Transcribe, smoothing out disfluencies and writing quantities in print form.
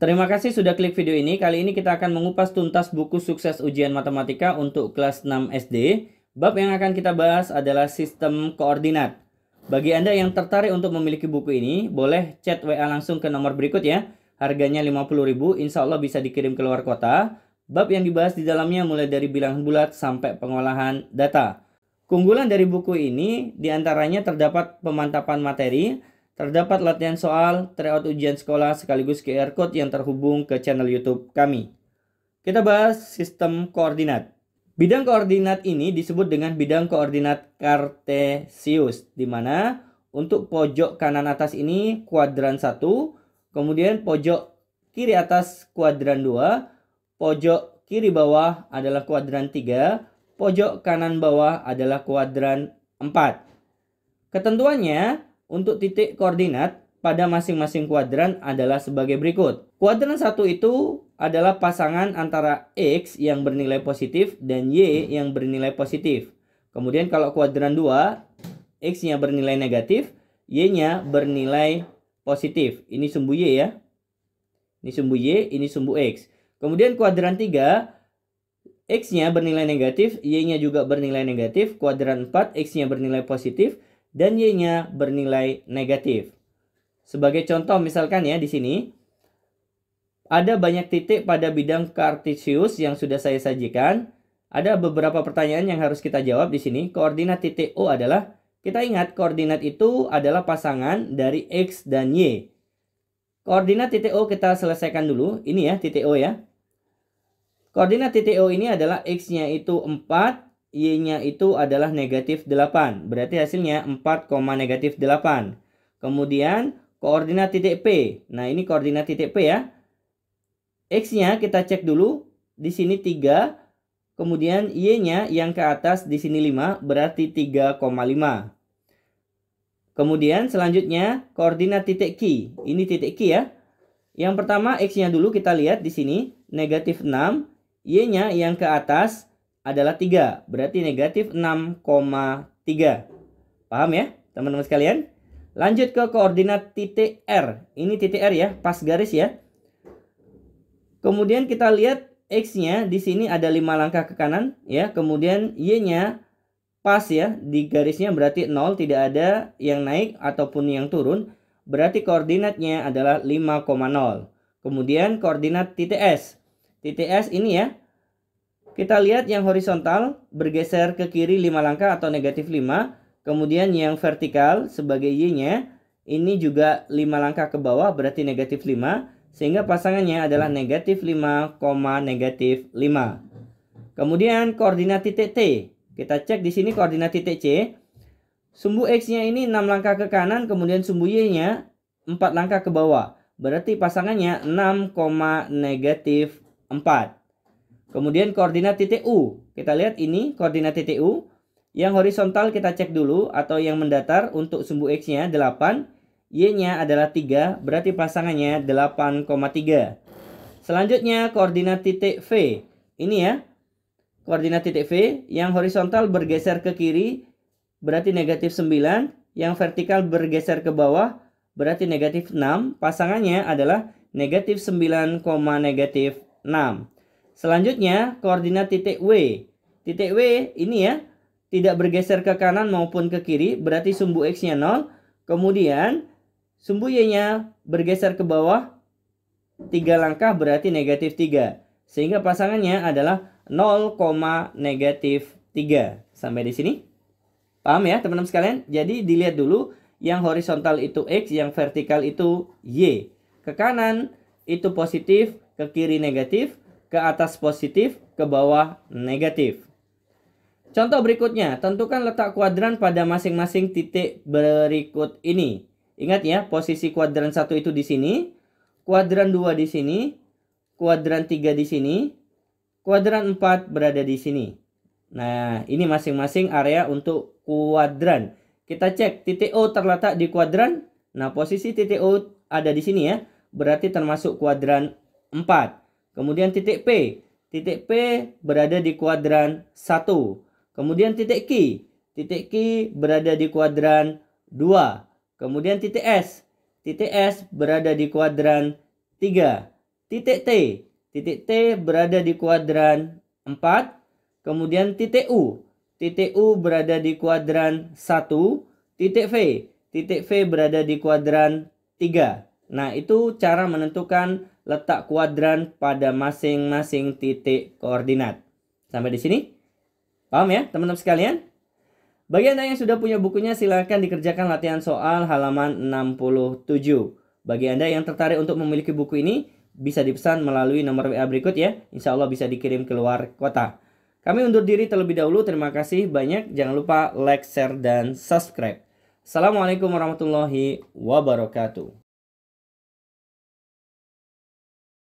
Terima kasih sudah klik video ini. Kali ini kita akan mengupas tuntas buku sukses ujian matematika untuk kelas 6 SD. Bab yang akan kita bahas adalah sistem koordinat. Bagi Anda yang tertarik untuk memiliki buku ini, boleh chat WA langsung ke nomor berikut ya. Harganya 50.000, insya Allah bisa dikirim ke luar kota. Bab yang dibahas di dalamnya mulai dari bilangan bulat sampai pengolahan data. Keunggulan dari buku ini diantaranya terdapat pemantapan materi, terdapat latihan soal, tryout ujian sekolah, sekaligus QR Code yang terhubung ke channel YouTube kami. Kita bahas sistem koordinat. Bidang koordinat ini disebut dengan bidang koordinat kartesius, di mana untuk pojok kanan atas ini kuadran 1, kemudian pojok kiri atas kuadran 2, pojok kiri bawah adalah kuadran 3, pojok kanan bawah adalah kuadran 4. Ketentuannya untuk titik koordinat pada masing-masing kuadran adalah sebagai berikut. Kuadran 1 itu adalah pasangan antara X yang bernilai positif dan Y yang bernilai positif. Kemudian kalau kuadran 2, X-nya bernilai negatif, Y-nya bernilai positif. Ini sumbu Y ya. Ini sumbu Y, ini sumbu X. Kemudian kuadran 3, X-nya bernilai negatif, Y-nya juga bernilai negatif. Kuadran 4, X-nya bernilai positif dan Y-nya bernilai negatif. Sebagai contoh misalkan ya di sini ada banyak titik pada bidang kartesius yang sudah saya sajikan. Ada beberapa pertanyaan yang harus kita jawab di sini. Koordinat titik O adalah, kita ingat koordinat itu adalah pasangan dari X dan Y. Koordinat titik O kita selesaikan dulu. Ini ya titik O ya. Koordinat titik O ini adalah X-nya itu 4, Y-nya itu adalah negatif 8. Berarti hasilnya 4, negatif 8. Kemudian koordinat titik P. Nah ini koordinat titik P ya. X-nya kita cek dulu. Di sini 3. Kemudian Y-nya yang ke atas di sini 5. Berarti 3,5. Kemudian selanjutnya koordinat titik Q. Ini titik Q ya. Yang pertama X-nya dulu kita lihat di sini. Negatif 6. Y-nya yang ke atas adalah 3. Berarti negatif 6,3. Paham ya teman-teman sekalian? Lanjut ke koordinat titik R. Ini titik R ya, pas garis ya. Kemudian kita lihat X-nya di sini ada 5 langkah ke kanan ya. Kemudian Y-nya pas ya, di garisnya berarti 0, tidak ada yang naik ataupun yang turun. Berarti koordinatnya adalah 5,0. Kemudian koordinat titik S. Titik S ini ya. Kita lihat yang horizontal bergeser ke kiri 5 langkah atau negatif 5. Kemudian yang vertikal sebagai Y-nya ini juga 5 langkah ke bawah berarti negatif 5. Sehingga pasangannya adalah negatif 5, negatif 5. Kemudian koordinat titik T. Kita cek di sini koordinat titik C. Sumbu X-nya ini 6 langkah ke kanan. Kemudian sumbu Y-nya 4 langkah ke bawah. Berarti pasangannya 6, negatif 4. Kemudian koordinat titik U. Kita lihat ini koordinat titik U. Yang horizontal kita cek dulu atau yang mendatar untuk sumbu X-nya 8. Y-nya adalah 3, berarti pasangannya 8,3. Selanjutnya koordinat titik V. Ini ya. Koordinat titik V yang horizontal bergeser ke kiri berarti negatif 9. Yang vertikal bergeser ke bawah berarti negatif 6. Pasangannya adalah negatif 9, negatif 6. Selanjutnya koordinat titik W. Titik W ini ya. Tidak bergeser ke kanan maupun ke kiri berarti sumbu X-nya 0. Kemudian sumbu Y-nya bergeser ke bawah 3 langkah berarti negatif 3. Sehingga pasangannya adalah 0, negatif 3. Sampai di sini? Paham ya teman-teman sekalian? Jadi dilihat dulu yang horizontal itu X, yang vertikal itu Y. Ke kanan itu positif, ke kiri negatif, ke atas positif, ke bawah negatif. Contoh berikutnya, tentukan letak kuadran pada masing-masing titik berikut ini. Ingat ya, posisi kuadran 1 itu di sini, kuadran 2 di sini, kuadran 3 di sini, kuadran 4 berada di sini. Nah, ini masing-masing area untuk kuadran. Kita cek titik O terletak di kuadran. Nah, posisi titik O ada di sini ya, berarti termasuk kuadran 4. Kemudian titik P. Titik P berada di kuadran 1. Kemudian titik Q. Titik Q berada di kuadran 2. Kemudian titik S. Titik S berada di kuadran 3. titik T. Titik T berada di kuadran 4. Kemudian titik U. Titik U berada di kuadran 1. Titik V. Titik V berada di kuadran 3. Nah, itu cara menentukan letak kuadran pada masing-masing titik koordinat. Sampai di sini? Paham ya, teman-teman sekalian? Bagi Anda yang sudah punya bukunya, silakan dikerjakan latihan soal halaman 67. Bagi Anda yang tertarik untuk memiliki buku ini, bisa dipesan melalui nomor WA berikut ya. Insya Allah bisa dikirim ke luar kota. Kami undur diri terlebih dahulu. Terima kasih banyak. Jangan lupa like, share, dan subscribe. Assalamualaikum warahmatullahi wabarakatuh.